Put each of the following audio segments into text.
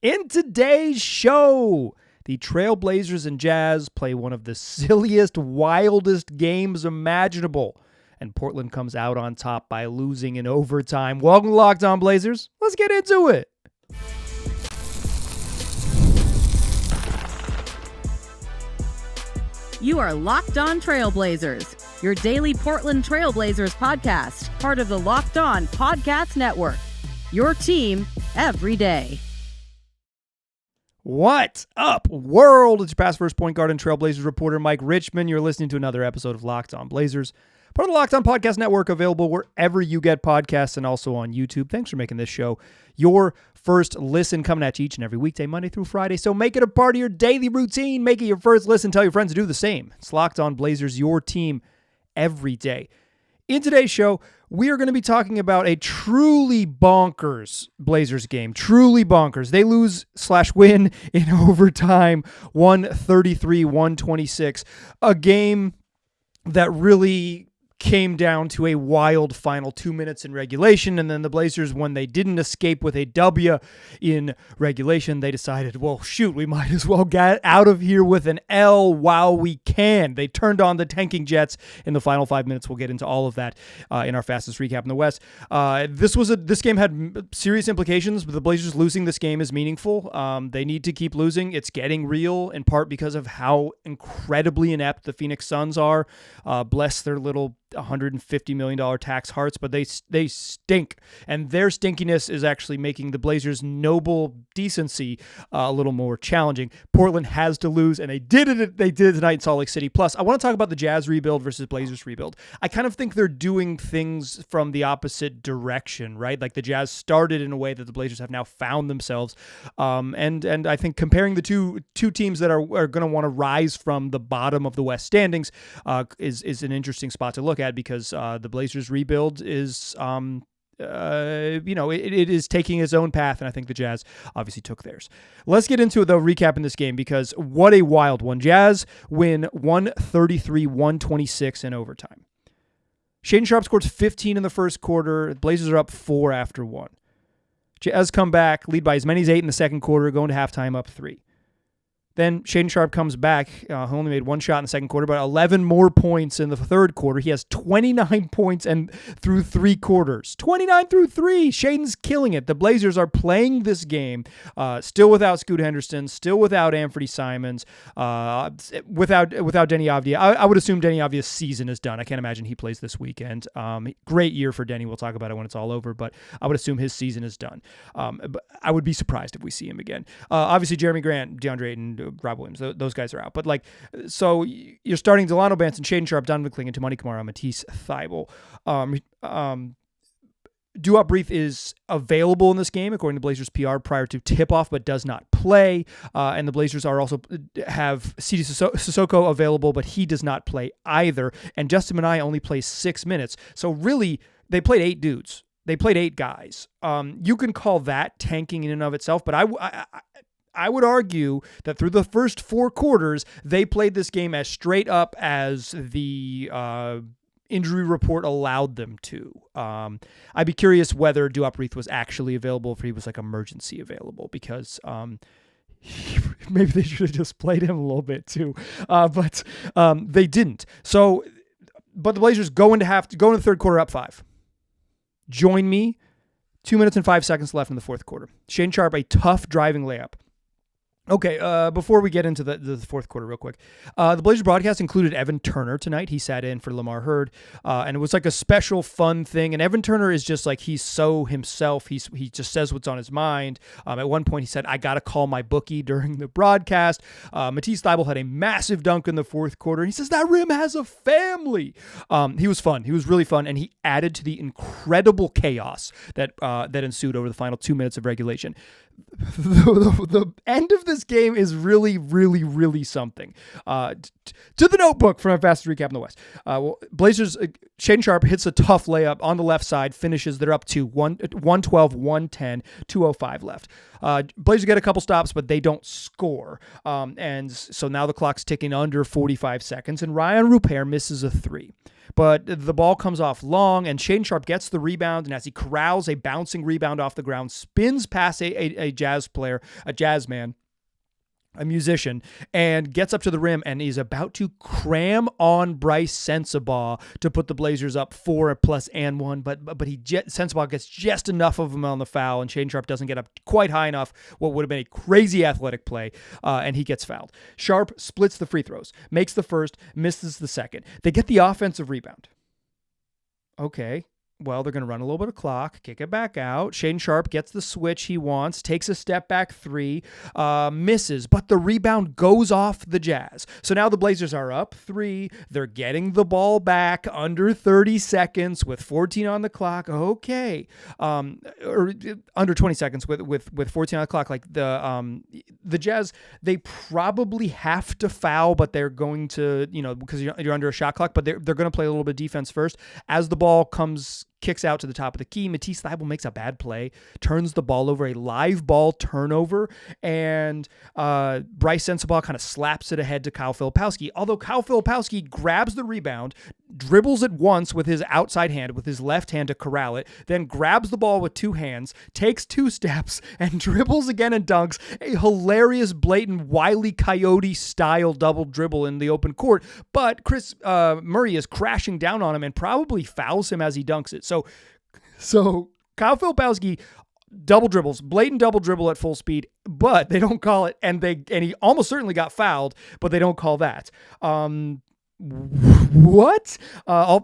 In today's show, the Trailblazers and Jazz play one of the silliest, wildest games imaginable, and Portland comes out on top by losing in overtime. Welcome to Locked On Blazers. Let's get into it. You are Locked On Trailblazers, your daily Portland Trailblazers podcast, part of the Locked On Podcast Network. Your team every day. What's up, world? It's your past first point guard and Trailblazers reporter, Mike Richmond. You're listening to another episode of Locked On Blazers, part of the Locked On Podcast Network, available wherever you get podcasts and also on YouTube. Thanks for making this show your first listen, coming at you each and every weekday, Monday through Friday. So make it a part of your daily routine. Make it your first listen. Tell your friends to do the same. It's Locked On Blazers, your team every day. In today's show, we are going to be talking about a truly bonkers Blazers game. Truly bonkers. They lose/win in overtime, 133-126. A game that really came down to a wild final 2 minutes in regulation, and then the Blazers, when they didn't escape with a W in regulation, they decided, well, shoot, we might as well get out of here with an L while we can. They turned on the tanking jets in the final 5 minutes. We'll get into all of that in our fastest recap in the West. This game had serious implications, but the Blazers losing this game is meaningful. They need to keep losing. It's getting real, in part because of how incredibly inept the Phoenix Suns are. Bless their little $150 million tax hearts, but they stink, and their stinkiness is actually making the Blazers' noble decency a little more challenging. Portland has to lose, and they did it tonight in Salt Lake City. Plus, I want to talk about the Jazz rebuild versus Blazers rebuild. I kind of think they're doing things from the opposite direction, right? Like the Jazz started in a way that the Blazers have now found themselves, and I think comparing the two teams that are going to want to rise from the bottom of the West standings is an interesting spot to look at, because the Blazers rebuild is, it is taking its own path, and I think the Jazz obviously took theirs. Let's get into the recap in this game, because what a wild one. Jazz win 133-126 in overtime. Shaedon Sharpe scores 15 in the first quarter. The Blazers are up 4 after 1. Jazz come back, lead by as many as 8 in the second quarter, going to halftime up 3. Then Shaedon Sharpe comes back. He only made 1 shot in the second quarter, but 11 more points in the third quarter. He has 29 points and through 3 quarters. 29 through 3. Shaedon's killing it. The Blazers are playing this game still without Scoot Henderson, still without Anthony Simons, without Denny Avdia. I would assume Denny Avdia's season is done. I can't imagine he plays this weekend. Great year for Denny. We'll talk about it when it's all over, but I would assume his season is done. But I would be surprised if we see him again. Obviously, Jeremy Grant, DeAndre Ayton, Rob Williams, those guys are out. But so you're starting Delano Banton, Shaedon Sharpe, Donovan Clingan, Tamani Kamara, Matisse Thybulle. Duop Brief is available in this game, according to Blazers PR, prior to tip-off, but does not play. And the Blazers are also have Sidi Sissoko available, but he does not play either. And Justin Minaya only plays 6 minutes. So really, they played 8 dudes. They played 8 guys. You can call that tanking in and of itself, but I would argue that through the first 4 quarters, they played this game as straight up as the injury report allowed them to. I'd be curious whether Duop Reith was actually available, if he was emergency available, because maybe they should have just played him a little bit too. But they didn't. So, but the Blazers go into the third quarter up 5. Join me. 2 minutes and 5 seconds left in the fourth quarter. Shaedon Sharpe, a tough driving layup. Okay, before we get into the fourth quarter real quick, the Blazers broadcast included Evan Turner tonight. He sat in for Lamar Hurd, and it was a special fun thing. And Evan Turner is just he's so himself. He just says what's on his mind. At one point he said, "I got to call my bookie" during the broadcast. Matisse Thybulle had a massive dunk in the fourth quarter. He says, "That rim has a family." He was fun. He was really fun, and he added to the incredible chaos that ensued over the final 2 minutes of regulation. The end of this game is really, really, really something. To the notebook from our fastest recap in the West. Blazers, Shaedon Sharpe hits a tough layup on the left side, finishes. They're up to 112, 110, 2:05 left. Blazers get a couple stops, but they don't score. And so now the clock's ticking under 45 seconds, and Ryan Rupert misses a three. But the ball comes off long, and Shaedon Sharpe gets the rebound, and as he corrals a bouncing rebound off the ground, spins past a Jazz player, a Jazz man, a musician, and gets up to the rim and is about to cram on Bryce Sensabaugh to put the Blazers up 4+1, but Sensabaugh gets just enough of him on the foul, and Shaedon Sharpe doesn't get up quite high enough, what would have been a crazy athletic play, and he gets fouled. Sharpe splits the free throws, makes the first, misses the second. They get the offensive rebound. Okay. Well, they're going to run a little bit of clock, kick it back out. Shaedon Sharpe gets the switch he wants, takes a step back three, misses, but the rebound goes off the Jazz. So now the Blazers are up 3. They're getting the ball back under 30 seconds with 14 on the clock. Okay. Or under 20 seconds with 14 on the clock. Like the Jazz, they probably have to foul, but they're going to, because you're under a shot clock, but they're going to play a little bit of defense first. As the ball kicks out to the top of the key, Matisse Thybulle makes a bad play, turns the ball over, a live ball turnover, and Bryce Sensabaugh kind of slaps it ahead to Kyle Filipowski. Although Kyle Filipowski grabs the rebound, dribbles it once with his outside hand, with his left hand to corral it, then grabs the ball with 2 hands, takes 2 steps, and dribbles again and dunks a hilarious, blatant Wile E. Coyote-style double dribble in the open court. But Chris Murray is crashing down on him and probably fouls him as he dunks it. So Kyle Filipowski double dribbles, blatant double dribble at full speed, but they don't call it, and he almost certainly got fouled, but they don't call that. What?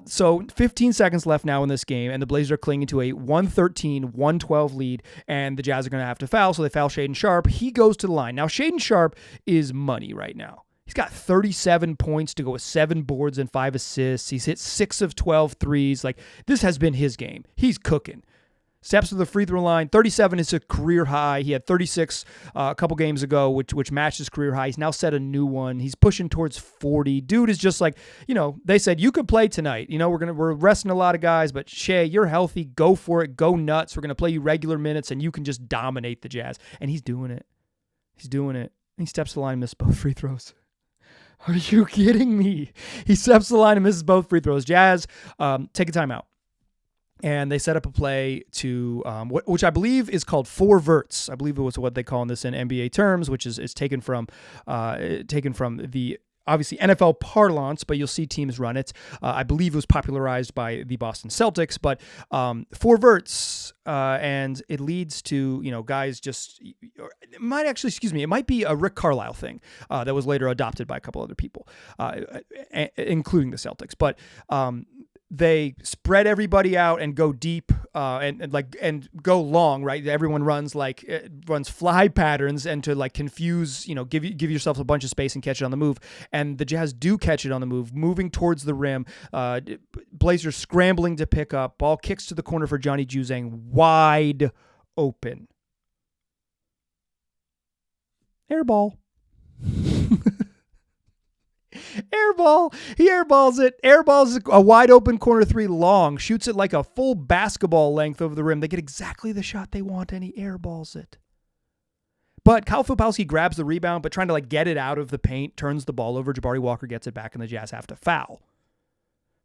So 15 seconds left now in this game, and the Blazers are clinging to a 113-112 lead, and the Jazz are going to have to foul, so they foul Shaedon Sharpe. He goes to the line. Now, Shaedon Sharpe is money right now. He's got 37 points to go with 7 boards and 5 assists. He's hit 6 of 12 threes. Like, this has been his game. He's cooking. Steps to the free throw line. 37 is a career high. He had 36 a couple games ago, which matched his career high. He's now set a new one. He's pushing towards 40. Dude is just like, they said, you could play tonight. We're resting a lot of guys, but Shea, you're healthy. Go for it. Go nuts. We're going to play you regular minutes, and you can just dominate the Jazz. And he's doing it. He's doing it. He steps to the line and misses both free throws. Are you kidding me? He steps the line and misses both free throws. Jazz take a timeout. And they set up a play to, which I believe is called 4 verts. I believe it was what they call this in NBA terms, which is taken from the obviously NFL parlance, but you'll see teams run it. I believe it was popularized by the Boston Celtics, but 4 verts, and it leads to, guys just, it might be a Rick Carlisle thing that was later adopted by a couple other people, including the Celtics. But they spread everybody out and go deep and go long, right? Everyone runs fly patterns, and to confuse, give yourself a bunch of space and catch it on the move. And the Jazz do catch it on the move, moving towards the rim. Blazers scrambling to pick up. Ball kicks to the corner for Johnny Juzang, wide open. Air ball. Airball. He airballs it. Airballs a wide open corner 3 long. Shoots it like a full basketball length over the rim. They get exactly the shot they want, and he airballs it. But Kyle Filipowski grabs the rebound, but trying to get it out of the paint, turns the ball over. Jabari Walker gets it back, and the Jazz have to foul.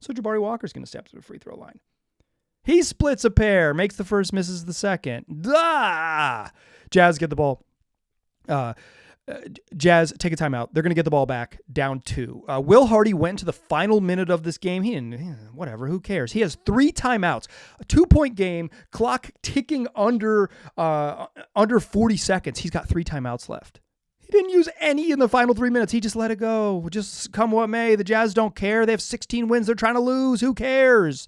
So Jabari Walker's going to step to the free throw line. He splits a pair, makes the first, misses the second. Jazz get the ball. Jazz take a timeout. They're going to get the ball back, down 2. Will Hardy went to the final minute of this game. He didn't, whatever, who cares? He has 3 timeouts, a 2-point game, clock ticking under 40 seconds. He's got 3 timeouts left. He didn't use any in the final 3 minutes. He just let it go. Just come what may. The Jazz don't care. They have 16 wins. They're trying to lose. Who cares?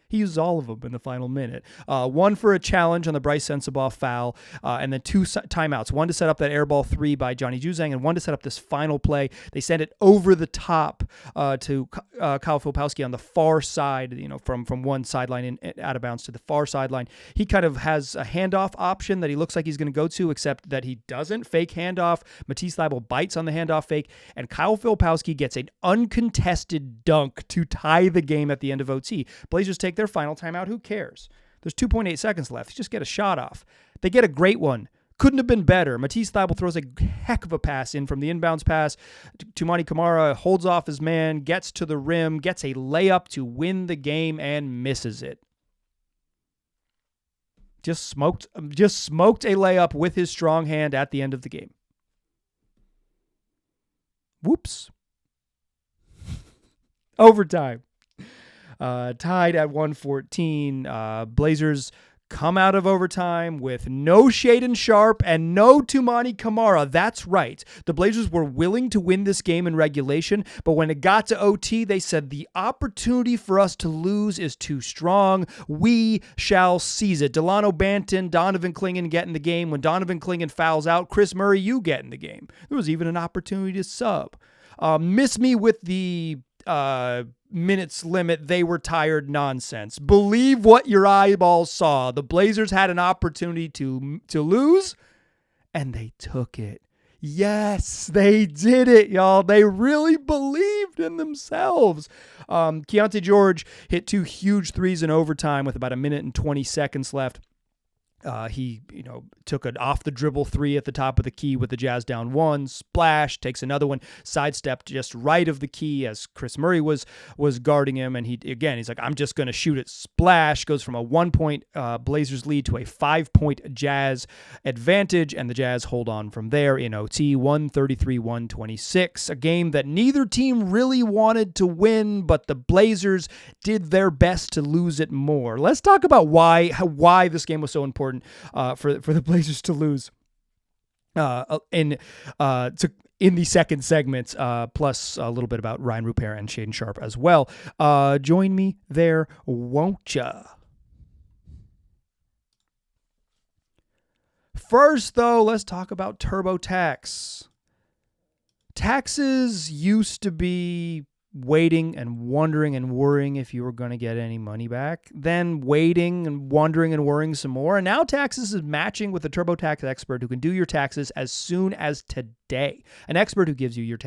He uses all of them in the final minute. 1 for a challenge on the Bryce Sensabaugh foul, and then 2 timeouts. 1 to set up that airball 3 by Johnny Juzang, and 1 to set up this final play. They send it over the top to Kyle Filipowski on the far side, from one sideline out of bounds to the far sideline. He kind of has a handoff option that he looks like he's going to go to, except that he doesn't. Fake handoff. Matisse Thybulle bites on the handoff fake, and Kyle Filipowski gets an uncontested dunk to tie the game at the end of OT. Blazers take their final timeout. Who cares? There's 2.8 seconds left. Just get a shot off. They get a great one. couldn't have been better. Matisse Thybulle throws a heck of a pass in from the inbounds pass. Toumani Camara holds off his man, gets to the rim, gets a layup to win the game, and misses it. Just smoked a layup with his strong hand at the end of the game. Whoops. Overtime. Tied at 114. Blazers come out of overtime with no Shaedon Sharpe and no Toumani Camara. That's right. The Blazers were willing to win this game in regulation, but when it got to OT, they said the opportunity for us to lose is too strong. We shall seize it. Delano Banton, Donovan Clingan get in the game. When Donovan Clingan fouls out, Chris Murray, you get in the game. There was even an opportunity to sub. Miss me with the minutes limit, they were tired nonsense. Believe what your eyeballs saw. The Blazers had an opportunity to lose, and they took it. Yes, they did it, y'all. They really believed in themselves. Keontae George hit 2 huge threes in overtime with about 1 minute and 20 seconds left. He took an off-the-dribble 3 at the top of the key with the Jazz down 1, splash, takes another one, sidestepped just right of the key as Chris Murray was guarding him, and he's like, I'm just going to shoot it, splash, goes from a 1-point Blazers lead to a 5-point Jazz advantage, and the Jazz hold on from there in OT, 133-126, a game that neither team really wanted to win, but the Blazers did their best to lose it more. Let's talk about why this game was so important for the Blazers to lose in the second segment, plus a little bit about Ryan Rupert and Shaedon Sharpe as well. Join me there, won't ya? First, though, let's talk about TurboTax. Taxes used to be waiting and wondering and worrying if you were going to get any money back, then waiting and wondering and worrying some more. And now Taxes is matching with a TurboTax expert who can do your taxes as soon as today. An expert who gives your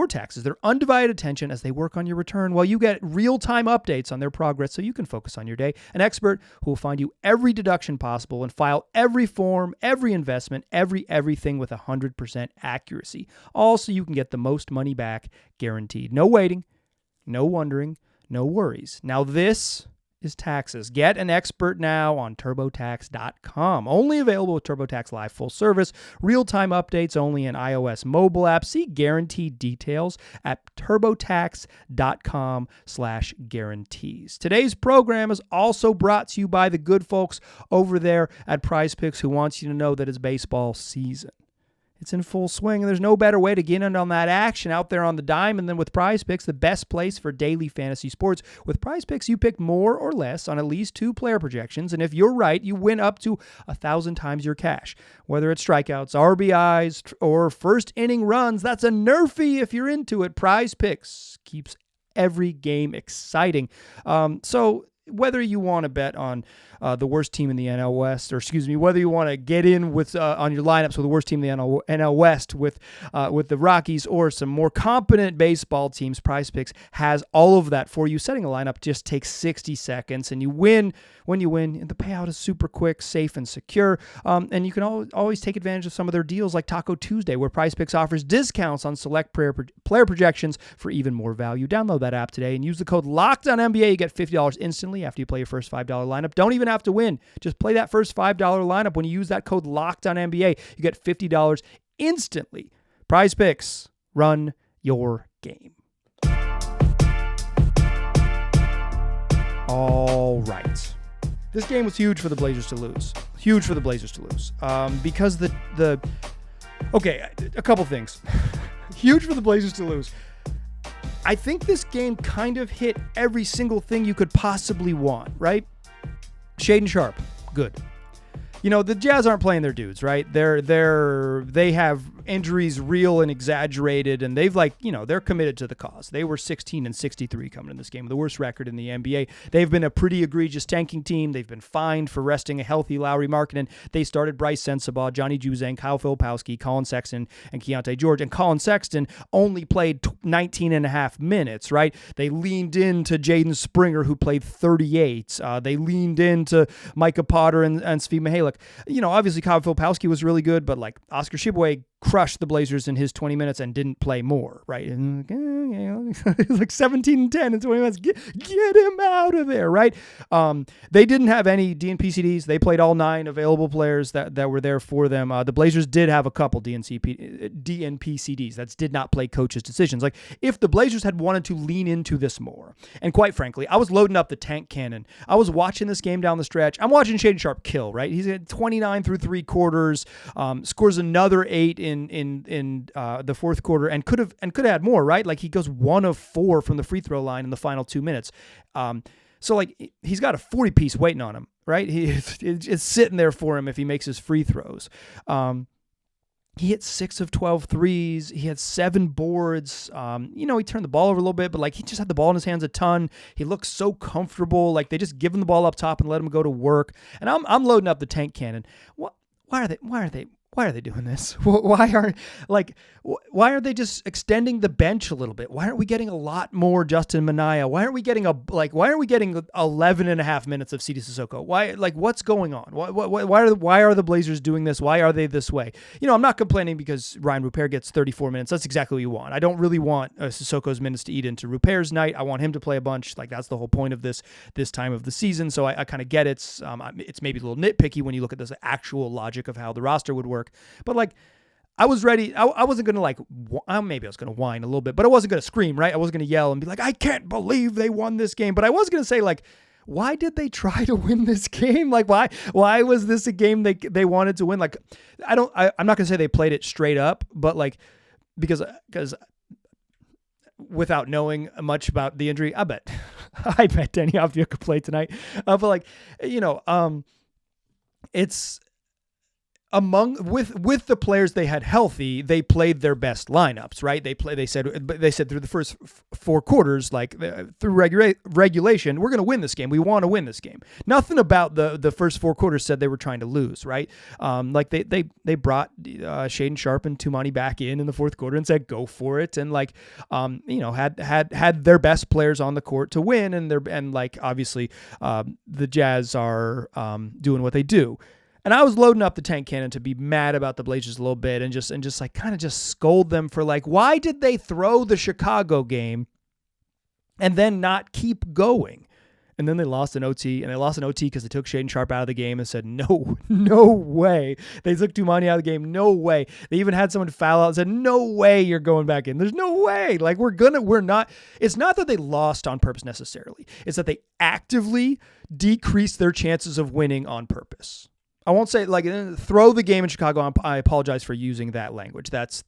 taxes their undivided attention as they work on your return while you get real-time updates on their progress so you can focus on your day. An expert who will find you every deduction possible and file every form, every investment, everything with 100% accuracy. All so you can get the most money back guaranteed. No waiting, no wondering, no worries. Now this is Taxes. Get an expert now on TurboTax.com. Only available with TurboTax Live full service. Real-time updates only in iOS mobile app. See guaranteed details at TurboTax.com/guarantees. Today's program is also brought to you by the good folks over there at PrizePicks who wants you to know that it's baseball season. It's in full swing, and there's no better way to get in on that action out there on the diamond than with PrizePicks, the best place for daily fantasy sports. With PrizePicks, you pick more or less on at least 2 player projections, and if you're right, you win up to 1,000 times your cash. Whether it's strikeouts, RBIs, or first inning runs, that's a nerfy if you're into it. PrizePicks keeps every game exciting. So whether you want to bet on the worst team in the NL West, whether you want to get in with on your lineups with the worst team in the NL West with the Rockies or some more competent baseball teams, PrizePicks has all of that for you. Setting a lineup just takes 60 seconds, and you win when you win. And the payout is super quick, safe, and secure. And you can always take advantage of some of their deals like Taco Tuesday, where PrizePicks offers discounts on select player projections for even more value. Download that app today and use the code LOCKEDONNBA. You get $50 instantly after you play your first $5 lineup. Don't even have to win. Just play that first $5 lineup. When you use that code LOCKEDONNBA, you get $50 instantly. PrizePicks, run your game. All right. This game was huge for the Blazers to lose. Because a couple things. Huge for the Blazers to lose. I think this game kind of hit every single thing you could possibly want, right? Shaedon Sharpe, good. The Jazz aren't playing their dudes, right? They have injuries real and exaggerated, and they've they're committed to the cause. They were 16-63 coming in this game, the worst record in the NBA. They've been a pretty egregious tanking team. They've been fined for resting a healthy Lowry Markkanen. They started Bryce Sensabaugh, Johnny Juzang, Kyle Filipowski, Colin Sexton, and Keontae George. And Colin Sexton only played 19 and a half minutes, right? They leaned into Jaden Springer, who played 38. They leaned into Micah Potter and Svi Mihalik. Obviously Kyle Filipowski was really good, but like Oscar Tshiebwe crushed the Blazers in his 20 minutes and didn't play more, right? And it was like 17 and 10 in 20 minutes. Get him out of there, right? They didn't have any DNP-CDs. They played all 9 available players that were there for them. The Blazers did have a couple DNP-CDs that did not play coaches' decisions. Like, if the Blazers had wanted to lean into this more, and quite frankly, I was loading up the tank cannon. I was watching this game down the stretch. I'm watching Shaedon Sharpe kill, right? He's at 29 through 3 quarters, scores another 8 in the fourth quarter, and could have had more, right? Like, he goes 1 of 4 from the free throw line in the final 2 minutes. So like, he's got a 40-piece waiting on him, right? It's sitting there for him if he makes his free throws. He hit 6 of 12 threes. He had 7 boards. He turned the ball over a little bit, but like, he just had the ball in his hands a ton. He looked so comfortable. Like, they just give him the ball up top and let him go to work. And I'm loading up the tank cannon. Why are they doing this? Why aren't they just extending the bench a little bit? Why aren't we getting a lot more Justin Minaya? Why aren't we getting 11 and a half minutes of Sidi Sissoko? What's going on? Why are the Blazers doing this? Why are they this way? I'm not complaining because Ryan Rupert gets 34 minutes. That's exactly what you want. I don't really want Sissoko's minutes to eat into Rupert's night. I want him to play a bunch. Like, that's the whole point of this time of the season. So I kind of get it. It's maybe a little nitpicky when you look at this actual logic of how the roster would work. But like, I was ready. I wasn't going to maybe I was going to whine a little bit, but I wasn't going to scream, right? I wasn't going to yell and be like, I can't believe they won this game. But I was going to say, like, why did they try to win this game? Like, why was this a game they wanted to win? Like, I'm not going to say they played it straight up, but like, because without knowing much about the injury, I bet Deni Avdija could play tonight. But like, it's with the players they had healthy, they played their best lineups, right? They said through the first 4 quarters, like through regulation, we're going to win this game. We want to win this game. Nothing about the first 4 quarters said they were trying to lose, right? Like they brought Shaedon Sharpe and Tumani back in the fourth quarter and said go for it, and like had their best players on the court to win, and like obviously the Jazz are doing what they do. And I was loading up the tank cannon to be mad about the Blazers a little bit and just like kind of just scold them for like, why did they throw the Chicago game and then not keep going? And then they lost an OT, and they lost an OT because they took Shaedon Sharpe out of the game and said, no way. They took Tumani out of the game. No way. They even had someone foul out and said, no way you're going back in. There's no way. Like, we're not. It's not that they lost on purpose necessarily. It's that they actively decreased their chances of winning on purpose. I won't say like throw the game in Chicago. I apologize for using that language. That's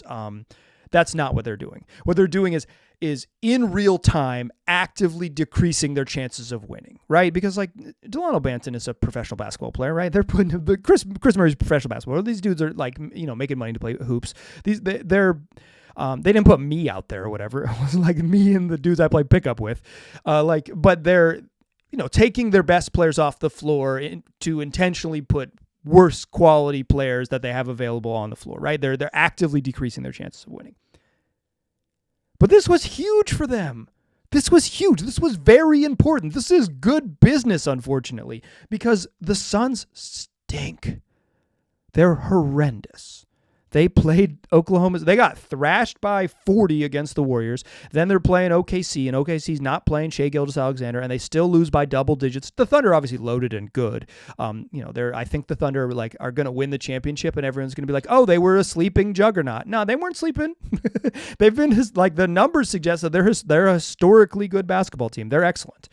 not what they're doing. What they're doing is in real time actively decreasing their chances of winning, right? Because like Delano Banton is a professional basketball player, right? They're putting Chris Murray's a professional basketball. These dudes are like making money to play hoops. They didn't put me out there or whatever. It was like me and the dudes I play pickup with, but they're taking their best players off the floor to intentionally put worse quality players that they have available on the floor, right? They're actively decreasing their chances of winning. But this was huge for them. This was huge. This was very important. This is good business, unfortunately, because the Suns stink. They're horrendous. They played Oklahoma. They got thrashed by 40 against the Warriors. Then they're playing OKC, and OKC's not playing Shai Gilgeous-Alexander, and they still lose by double digits. The Thunder obviously loaded and good. I think the Thunder are going to win the championship, and everyone's going to be like, oh, they were a sleeping juggernaut. No, they weren't sleeping. They've been like the numbers suggest that they're a historically good basketball team. They're excellent.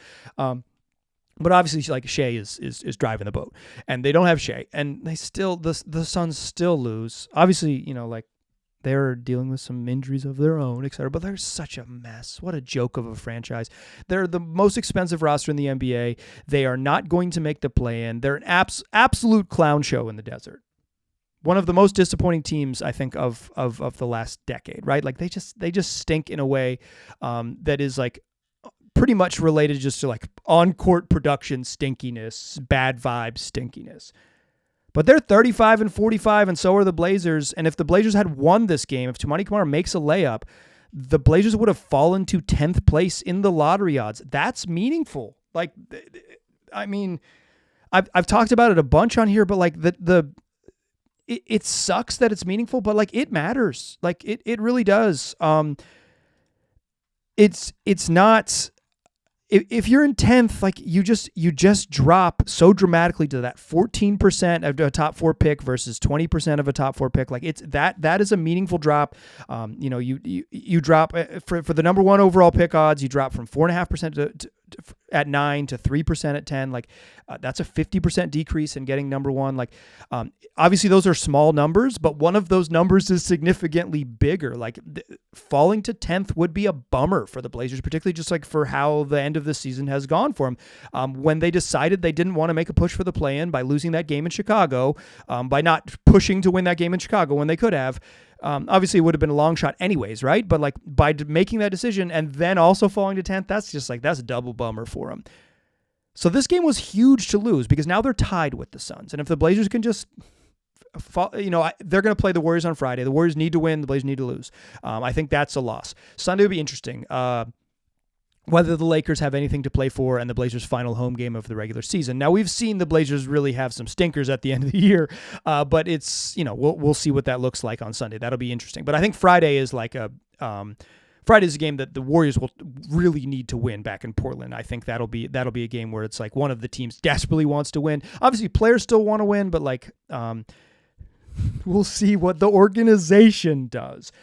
But obviously, like Shai is driving the boat, and they don't have Shai, and they still the Suns still lose. Obviously, they're dealing with some injuries of their own, etc. But they're such a mess. What a joke of a franchise. They're the most expensive roster in the NBA. They are not going to make the play-in. They're an absolute clown show in the desert. One of the most disappointing teams, I think, of the last decade, right? Like they just stink in a way that is like pretty much related just to like on-court production stinkiness, bad vibes stinkiness. But they're 35-45, and so are the Blazers. And if the Blazers had won this game, if Toumani Camara makes a layup, the Blazers would have fallen to 10th place in the lottery odds. That's meaningful. Like, I mean, I've talked about it a bunch on here, but like it sucks that it's meaningful, but like it matters. Like it really does. It's not. If you're in 10th, like you just drop so dramatically to that 14% of a top 4 pick versus 20% of a top 4 pick. Like it's that is a meaningful drop. You drop for the number 1 overall pick odds. You drop from 4.5% at 9 to 3% at 10. Like that's a 50% decrease in getting number 1. Like obviously those are small numbers, but one of those numbers is significantly bigger. Like falling to 10th would be a bummer for the Blazers, particularly just like for how the end of the season has gone for them. When they decided they didn't want to make a push for the play-in by losing that game in Chicago, by not pushing to win that game in Chicago when they could have, obviously it would have been a long shot anyways, right? But like by making that decision and then also falling to 10th, that's a double bummer for them. So this game was huge to lose because now they're tied with the Suns. And if the Blazers can just they're going to play the Warriors on Friday. The Warriors need to win. The Blazers need to lose. I think that's a loss. Sunday will be interesting. Whether the Lakers have anything to play for and the Blazers' final home game of the regular season. Now, we've seen the Blazers really have some stinkers at the end of the year, but it's, we'll see what that looks like on Sunday. That'll be interesting. But I think Friday is like Friday's a game that the Warriors will really need to win back in Portland. I think that'll be a game where it's like one of the teams desperately wants to win. Obviously, players still want to win, but like we'll see what the organization does.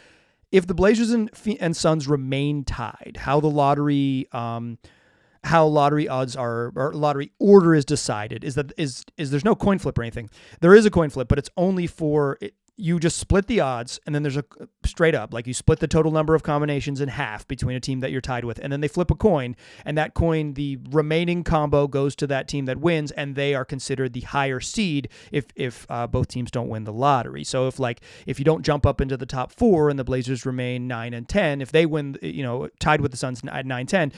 If the Blazers and Suns remain tied, how the lottery odds are, or lottery order is decided is there's no coin flip or anything. There is a coin flip, but it's only for you just split the odds, and then there's a straight up, like you split the total number of combinations in half between a team that you're tied with, and then they flip a coin, and that coin, the remaining combo goes to that team that wins, and they are considered the higher seed if both teams don't win the lottery. So if you don't jump up into the top 4 and the Blazers remain 9 and 10, if they win, tied with the Suns at 9-10,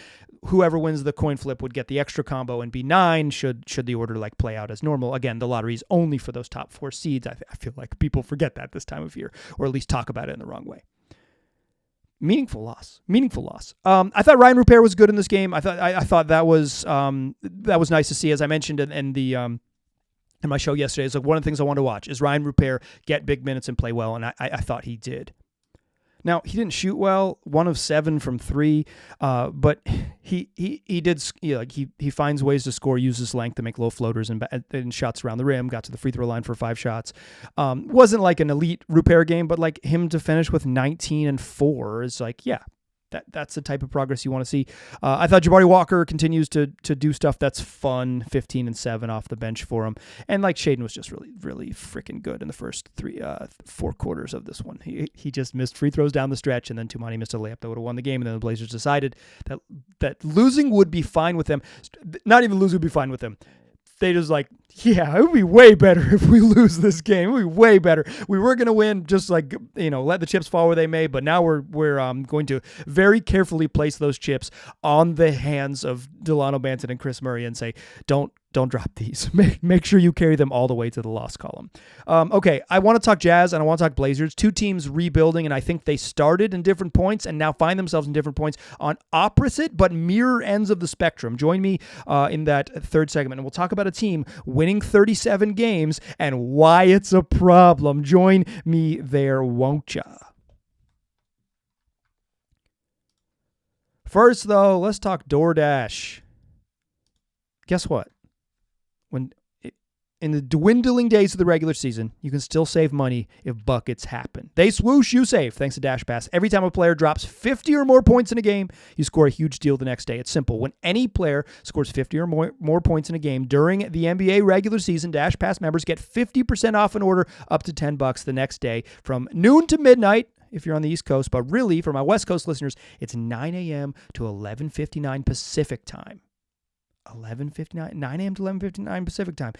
whoever wins the coin flip would get the extra combo and be 9 should the order like play out as normal. Again, the lottery is only for those top 4 seeds. I feel like people forget that this time of year, or at least talk about it in the wrong way. Meaningful loss. I thought Ryan Rupert was good in this game. I thought that was nice to see. As I mentioned in my show yesterday, it's like one of the things I want to watch is Ryan Rupert get big minutes and play well, and I thought he did. Now, he didn't shoot well, 1 of 7 from 3, but he did, he finds ways to score, uses length to make low floaters and shots around the rim, got to the free throw line for 5 shots. Wasn't like an elite Rupert game, but like him to finish with 19 and 4 is like, yeah, that's the type of progress you want to see. I thought Jabari Walker continues to do stuff that's fun, 15 and 7 off the bench for him. And like Shaedon was just really, really freaking good in the first 4 quarters of this one. He just missed free throws down the stretch, and then Toumani missed a layup that would have won the game. And then the Blazers decided that losing would be fine with them. Not even losing would be fine with them. They just like, yeah, it would be way better if we lose this game. It would be way better. We were going to win, just like, let the chips fall where they may, but now we're going to very carefully place those chips on the hands of Delano Banton and Chris Murray and say, don't drop these. Make sure you carry them all the way to the loss column. Okay, I want to talk Jazz and I want to talk Blazers. 2 teams rebuilding, and I think they started in different points and now find themselves in different points on opposite but mirror ends of the spectrum. Join me in that third segment, and we'll talk about a team winning 37 games and why it's a problem. Join me there, won't ya? First, though, let's talk DoorDash. Guess what? In the dwindling days of the regular season, you can still save money if buckets happen. They swoosh, you save, thanks to Dash Pass. Every time a player drops 50 or more points in a game, you score a huge deal the next day. It's simple. When any player scores 50 or more points in a game during the NBA regular season, Dash Pass members get 50% off an order up to $10 the next day from noon to midnight if you're on the East Coast. But really, for my West Coast listeners, it's 9 a.m. to 11:59 Pacific time. 9 a.m. to 11:59 Pacific time.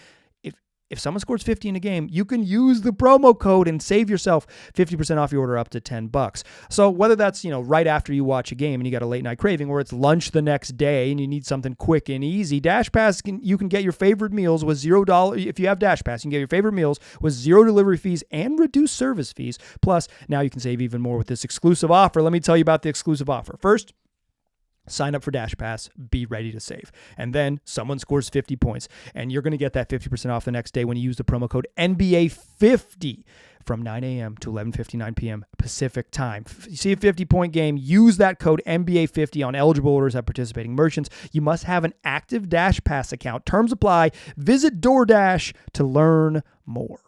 if someone scores 50 in a game, you can use the promo code and save yourself 50% off your order up to $10. So whether that's, right after you watch a game and you got a late night craving, or it's lunch the next day and you need something quick and easy, Dash Pass, you can get your favorite meals with $0. If you have Dash Pass, you can get your favorite meals with zero delivery fees and reduced service fees. Plus, now you can save even more with this exclusive offer. Let me tell you about the exclusive offer. First, sign up for Dash Pass, be ready to save. And then someone scores 50 points, and you're going to get that 50% off the next day when you use the promo code NBA50 from 9 a.m. to 11:59 p.m. Pacific time. You see a 50-point game, use that code NBA50 on eligible orders at participating merchants. You must have an active Dash Pass account. Terms apply. Visit DoorDash to learn more.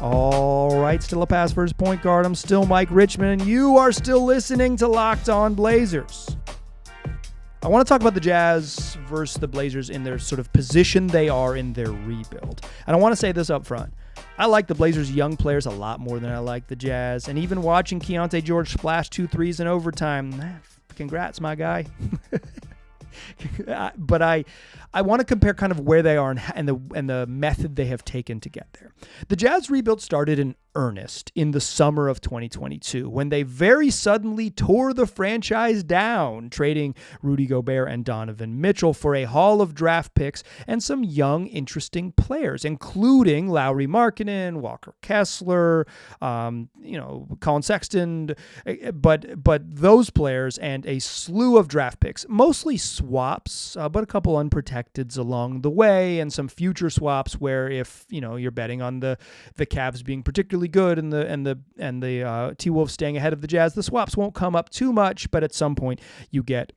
All right, still a pass first point guard. I'm still Mike Richmond, and you are still listening to Locked On Blazers. I want to talk about the Jazz versus the Blazers in their sort of position they are in their rebuild. And I want to say this up front. I like the Blazers' young players a lot more than I like the Jazz. And even watching Keontae George splash 2 threes in overtime, congrats, my guy. But I want to compare kind of where they are and the method they have taken to get there. The Jazz rebuild started in earnest in the summer of 2022 when they very suddenly tore the franchise down, trading Rudy Gobert and Donovan Mitchell for a haul of draft picks and some young, interesting players, including Lauri Markkanen, Walker Kessler, Colin Sexton, but those players and a slew of draft picks, mostly swaps, but a couple unprotecteds along the way, and some future swaps where if you're betting on the Cavs being particularly good and the T-Wolves staying ahead of the Jazz, the swaps won't come up too much, but at some point you get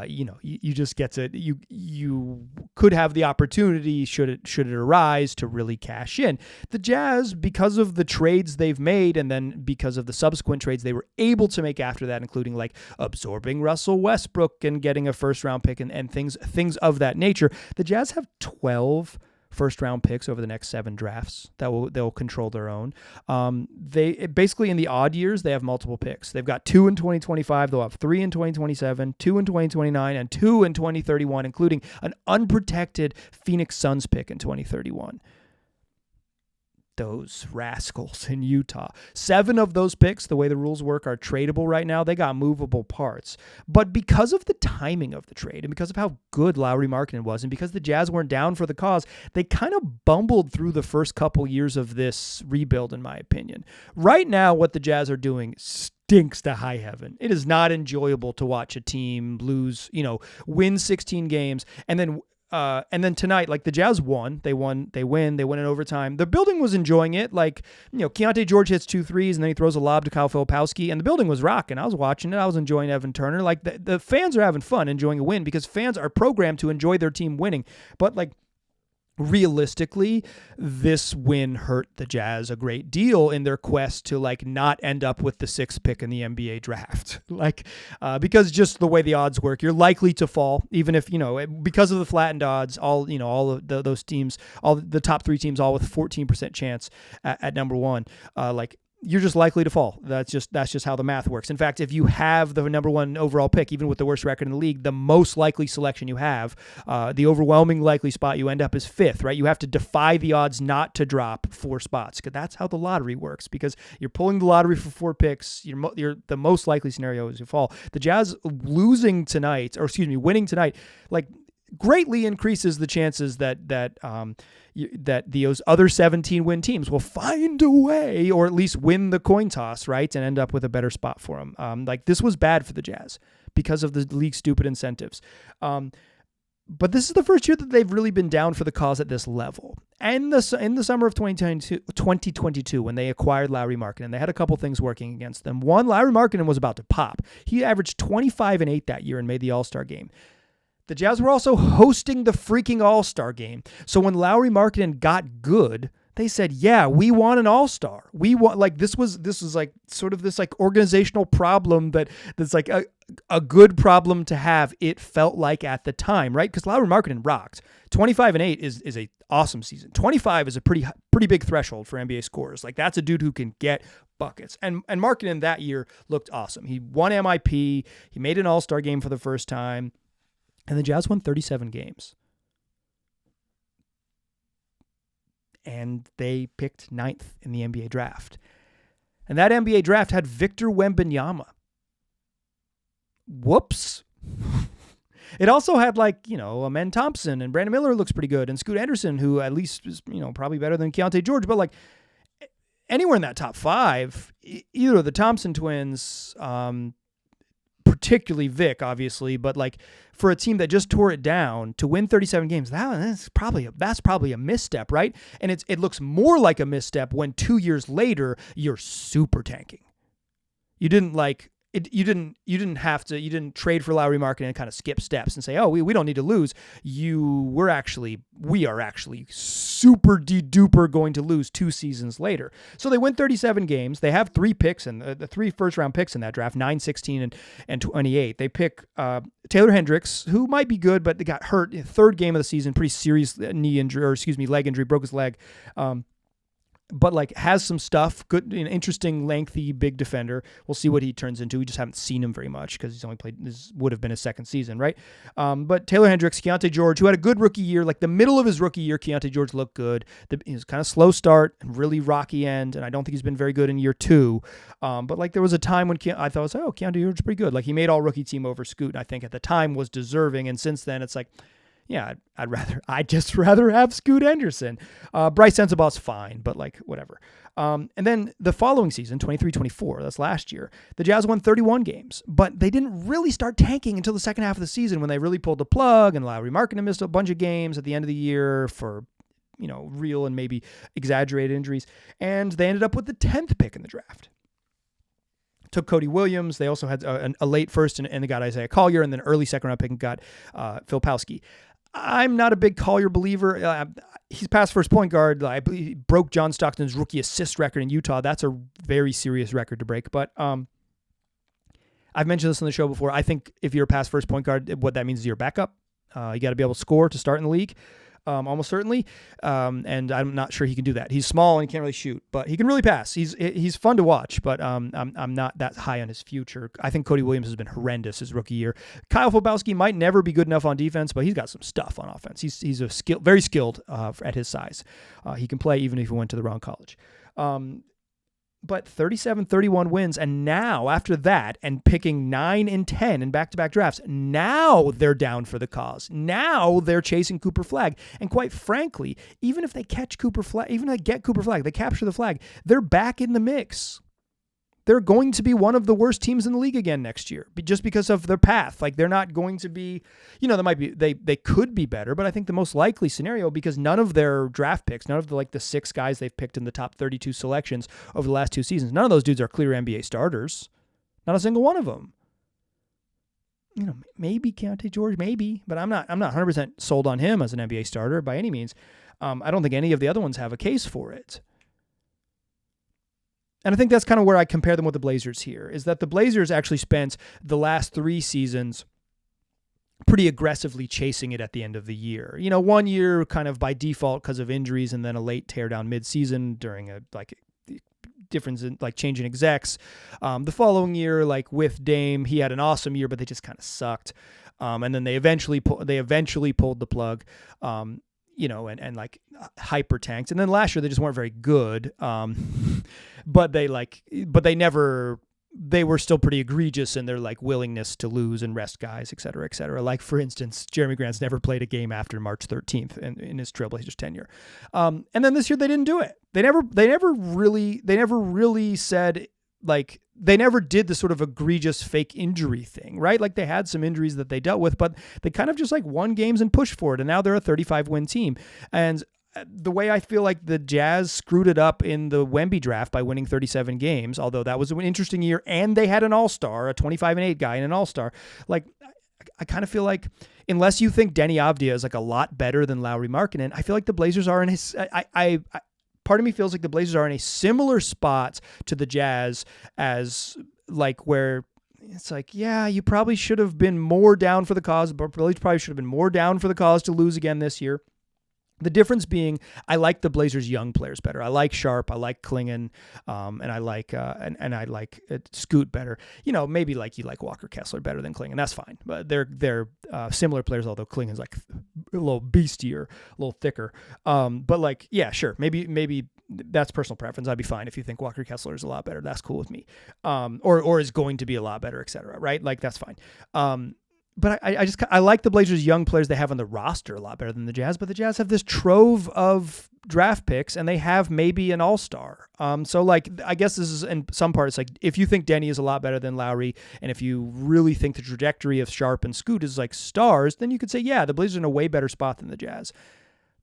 you just get to you could have the opportunity should it arise to really cash in. The Jazz, because of the trades they've made and then because of the subsequent trades they were able to make after that, including like absorbing Russell Westbrook and getting a first round pick and things of that nature, the Jazz have 12 first-round picks over the next 7 drafts they'll control their own. They basically, in the odd years, they have multiple picks. They've got 2 in 2025. They'll have 3 in 2027, 2 in 2029, and 2 in 2031, including an unprotected Phoenix Suns pick in 2031. Those rascals in Utah. 7 of those picks, the way the rules work, are tradable right now. They got movable parts. But because of the timing of the trade and because of how good Lauri Markkanen was and because the Jazz weren't down for the cause, they kind of bumbled through the first couple years of this rebuild, in my opinion. Right now, what the Jazz are doing stinks to high heaven. It is not enjoyable to watch a team lose, win 16 games and then tonight, like the Jazz won. They win in overtime. The building was enjoying it. Like, Keontae George hits 2 threes and then he throws a lob to Kyle Filipowski and the building was rocking. I was watching it. I was enjoying Evan Turner. Like the fans are having fun enjoying a win because fans are programmed to enjoy their team winning. But like, realistically, this win hurt the Jazz a great deal in their quest to like not end up with the 6th pick in the NBA draft. Because just the way the odds work, you're likely to fall, even if, because of the flattened odds, all of those teams, all the top 3 teams, all with 14% chance at number 1, you're just likely to fall. That's just how the math works. In fact, if you have the number 1 overall pick, even with the worst record in the league, the most likely selection you have, the overwhelming likely spot you end up is 5th, right? You have to defy the odds not to drop 4 spots, because that's how the lottery works, because you're pulling the lottery for 4 picks. You're the most likely scenario is you fall. The Jazz winning tonight, greatly increases the chances that those other 17 win teams will find a way, or at least win the coin toss, right, and end up with a better spot for them. This was bad for the Jazz because of the league's stupid incentives. But this is the first year that they've really been down for the cause at this level. And in the summer of 2022, when they acquired Lauri Markkanen, they had a couple things working against them. One, Lauri Markkanen was about to pop. He averaged 25 and 8 that year and made the All-Star game. The Jazz were also hosting the freaking All-Star game. So when Lauri Markkanen got good, they said, yeah, we want an All-Star. We want, this was like sort of this like organizational problem that's like a good problem to have, it felt like at the time, right? Because Lauri Markkanen rocked. 25 and 8 is a awesome season. 25 is a pretty big threshold for NBA scorers. Like, that's a dude who can get buckets. And Markkanen that year looked awesome. He won MIP. He made an All-Star game for the first time. And the Jazz won 37 games. And they picked 9th in the NBA draft. And that NBA draft had Victor Wembanyama. Whoops. It also had Amen Thompson, and Brandon Miller looks pretty good, and Scoot Anderson, who at least is, probably better than Keontae George, but anywhere in that top 5, either of the Thompson twins, particularly Vic, obviously, but for a team that just tore it down to win 37 games, that's probably a misstep, right? And it looks more like a misstep when 2 years later you're super tanking. You didn't trade for Lauri Markkanen and kind of skip steps and say, oh, we don't need to lose. We are actually super duper going to lose 2 seasons later. So they win 37 games. They have 3 picks and the 3 first-round picks in that draft, 9, 16, and 28. They pick Taylor Hendricks, who might be good, but they got hurt in the 3rd game of the season, pretty serious leg injury, broke his leg. But has some stuff, good, interesting, lengthy, big defender. We'll see what he turns into. We just haven't seen him very much because he's only played, this would have been his 2nd season, right? But Taylor Hendricks, Keontae George, who had a good rookie year, the middle of his rookie year, Keontae George looked good. He was kind of slow start and really rocky end, and I don't think he's been very good in year 2. But there was a time when I thought, Keontae George is pretty good. He made all rookie team over Scoot, and I think at the time was deserving, and since then it's yeah, I'd just rather have Scoot Henderson. Bryce Sensabaugh's fine, but whatever. And then the following season, 23-24, that's last year, the Jazz won 31 games, but they didn't really start tanking until the second half of the season when they really pulled the plug, and Lauri Markkanen missed a bunch of games at the end of the year for, real and maybe exaggerated injuries. And they ended up with the 10th pick in the draft. Took Cody Williams. They also had a late first and they got Isaiah Collier, and then early second-round pick and got Phil Pawski. I'm not a big Collier believer. He's past first point guard. I believe he broke John Stockton's rookie assist record in Utah. That's a very serious record to break. But I've mentioned this on the show before. I think if you're a past first point guard, what that means is you're a backup. You got to be able to score to start in the league. Almost certainly. And I'm not sure he can do that. He's small and he can't really shoot, but he can really pass. He's fun to watch, but I'm not that high on his future. I think Cody Williams has been horrendous his rookie year. Kyle Filipowski might never be good enough on defense, but he's got some stuff on offense. He's very skilled at his size. He can play even if he went to the wrong college. But 37-31 wins, and now after that, and picking 9 and 10 in back-to-back drafts, now they're down for the cause. Now they're chasing Cooper Flagg, and quite frankly, even if they catch Cooper Flagg, even if they get Cooper Flagg, they capture the flag, they're back in the mix. They're going to be one of the worst teams in the league again next year, just because of their path. They're not going to be, they could be better, but I think the most likely scenario, because none of their draft picks, none of the 6 guys they've picked in the top 32 selections over the last 2 seasons, none of those dudes are clear NBA starters. Not a single one of them. Maybe Keontae George, maybe, but I'm not 100% sold on him as an NBA starter by any means. I don't think any of the other ones have a case for it. And I think that's kind of where I compare them with the Blazers here, is that the Blazers actually spent the last 3 seasons pretty aggressively chasing it at the end of the year. 1 year kind of by default because of injuries, and then a late teardown mid-season during a difference in changing execs. The following year, with Dame, he had an awesome year, but they just kind of sucked. And then they eventually pulled the plug. And hyper tanked. And then last year they just weren't very good. But they were still pretty egregious in their willingness to lose and rest guys, et cetera, et cetera. For instance, Jeremy Grant's never played a game after March 13th in his Trailblazers tenure. And then this year they didn't do it. They never really said, they never did the sort of egregious fake injury thing, right? They had some injuries that they dealt with, but they kind of just won games and pushed for it. And now they're a 35-win team. And the way I feel like the Jazz screwed it up in the Wemby draft by winning 37 games, although that was an interesting year, and they had an all-star, a 25-8 guy and an all-star. I kind of feel like, unless you think Denny Avdia is a lot better than Lauri Markkanen, I feel like the Blazers are in his... Part of me feels like the Blazers are in a similar spot to the Jazz as where it's you probably should have been more down for the cause, but Blazers probably should have been more down for the cause to lose again this year. The difference being, I like the Blazers' young players better. I like Sharpe, I like Klingon, and I like I like Scoot better. Maybe like you like Walker Kessler better than Klingon. That's fine, but they're similar players. Although Klingon's like a little beastier, a little thicker. But like, yeah, sure, maybe that's personal preference. I'd be fine if you think Walker Kessler is a lot better. That's cool with me. Or is going to be a lot better, etc. Right? Like that's fine. But I like the Blazers' young players they have on the roster a lot better than the Jazz. But the Jazz have this trove of draft picks, and they have maybe an all-star. So like, I guess this is in some parts like, if you think Denny is a lot better than Lowry, and if you really think the trajectory of Sharpe and Scoot is like stars, then you could say, yeah, the Blazers are in a way better spot than the Jazz.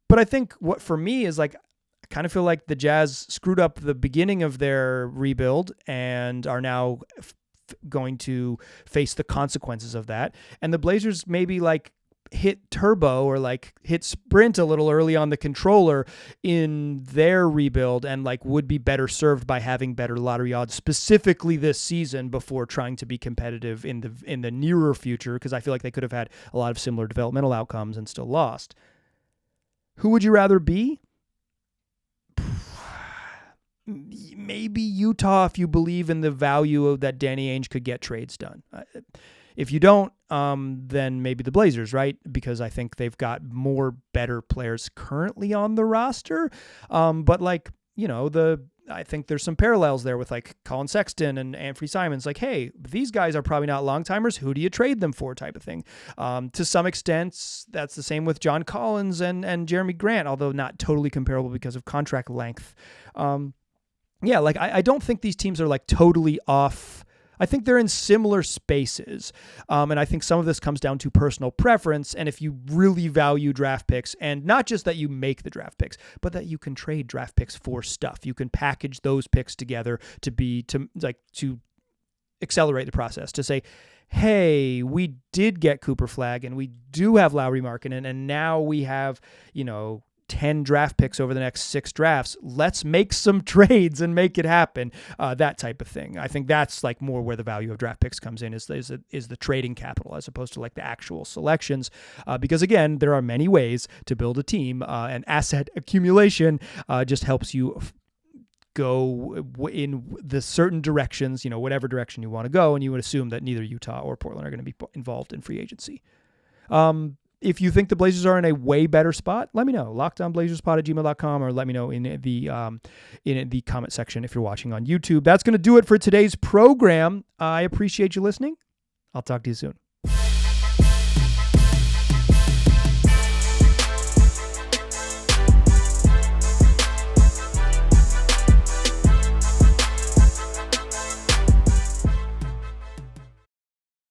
But I think what for me is like, I kind of feel like the Jazz screwed up the beginning of their rebuild and are now going to face the consequences of that. And the Blazers maybe like hit turbo or like hit sprint a little early on the controller in their rebuild and like would be better served by having better lottery odds specifically this season before trying to be competitive in the nearer future, because I feel like they could have had a lot of similar developmental outcomes and still lost. Who would you rather be? Maybe Utah if you believe in the value of that Danny Ainge could get trades done. If you don't, then maybe the Blazers, right? Because I think they've got more better players currently on the roster. But like, I think there's some parallels there with like Colin Sexton and Anthony Simons. Like, hey, these guys are probably not long timers. Who do you trade them for? Type of thing. To some extent, that's the same with John Collins and Jeremy Grant, although not totally comparable because of contract length. Yeah, like I don't think these teams are like totally off. I think they're in similar spaces. And I think some of this comes down to personal preference. And if you really value draft picks, and not just that you make the draft picks, but that you can trade draft picks for stuff. You can package those picks together to accelerate the process, to say, hey, we did get Cooper Flagg and we do have Lauri Markkanen, and now we have, 10 draft picks over the next 6 drafts. Let's make some trades and make it happen. That type of thing. I think that's like more where the value of draft picks comes in is the trading capital as opposed to like the actual selections. Because again, there are many ways to build a team, and asset accumulation just helps you go in the certain directions, whatever direction you want to go. And you would assume that neither Utah or Portland are going to be involved in free agency. If you think the Blazers are in a way better spot, let me know. LockedOnBlazersPod@gmail.com, or let me know in the comment section if you're watching on YouTube. That's going to do it for today's program. I appreciate you listening. I'll talk to you soon.